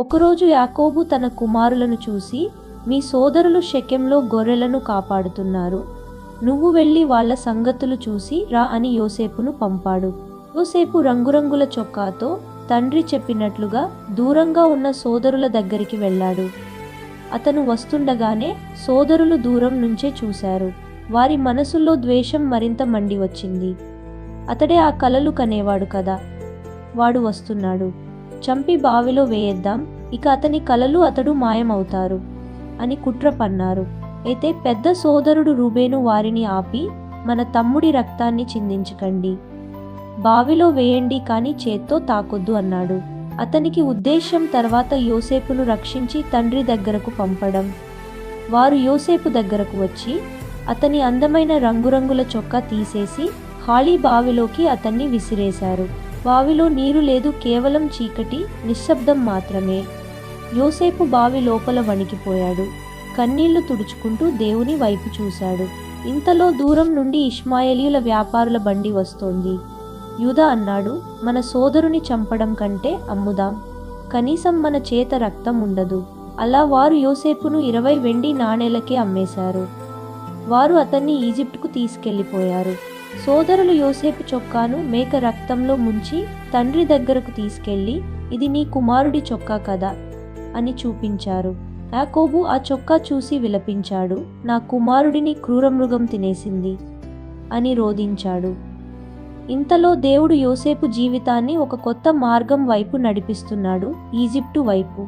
ఒకరోజు యాకోబు తన కుమారులను చూసి, మీ సోదరులు షెకెంలో గొర్రెలను కాపాడుతున్నారు, నువ్వు వెళ్ళి వాళ్ళ సంగతులు చూసి రా అని యోసేపును పంపాడు. యోసేపు రంగురంగుల చొక్కాతో తండ్రి చెప్పినట్లుగా దూరంగా ఉన్న సోదరుల దగ్గరికి వెళ్ళాడు. అతను వస్తుండగానే సోదరులు దూరం నుంచే చూశారు. వారి మనసుల్లో ద్వేషం మరింత మండి వచ్చింది. అతడే ఆ కలలు కనేవాడు కదా, వాడు వస్తున్నాడు, చంపి బావిలో వేయేద్దాం, ఇక అతని కలలు అతడు మాయమవుతారు అని కుట్ర పన్నారు. అయితే పెద్ద సోదరుడు రూబేను వారిని ఆపి, మన తమ్ముడి రక్తాన్ని చిందించకండి, బావిలో వేయండి, కానీ చేత్తో తాకొద్దు అన్నాడు. అతనికి ఉద్దేశ్యం తర్వాత యోసేపును రక్షించి తండ్రి దగ్గరకు పంపడం. వారు యోసేపు దగ్గరకు వచ్చి అతని అందమైన రంగురంగుల చొక్కా తీసేసి ఖాళీ బావిలోకి అతన్ని విసిరేశారు. బావిలో నీరు లేదు, కేవలం చీకటి, నిశ్శబ్దం మాత్రమే. యోసేపు బావి లోపల వణికిపోయాడు. కన్నీళ్లు తుడుచుకుంటూ దేవుని వైపు చూశాడు. ఇంతలో దూరం నుండి ఇష్మాయేలీయుల వ్యాపారుల బండి వస్తోంది. యూదా అన్నాడు, మన సోదరుని చంపడం కంటే అమ్ముదాం, కనీసం మన చేత రక్తం ఉండదు. అలా వారు యోసేపును 20 వెండి నాణేలకే అమ్మేశారు. వారు అతన్ని ఈజిప్టుకు తీసుకెళ్లిపోయారు. సోదరులు యోసేపు చొక్కాను మేక రక్తంలో ముంచి తండ్రి దగ్గరకు తీసుకెళ్లి, ఇది నీ కుమారుడి చొక్కా కదా అని చూపించారు. యాకోబు ఆ చొక్కా చూసి విలపించాడు, నా కుమారుడిని క్రూరమృగం తినేసింది అని రోదించాడు. ఇంతలో దేవుడు యోసేపు జీవితాన్ని ఒక కొత్త మార్గం వైపు నడిపిస్తున్నాడు, ఈజిప్టు వైపు.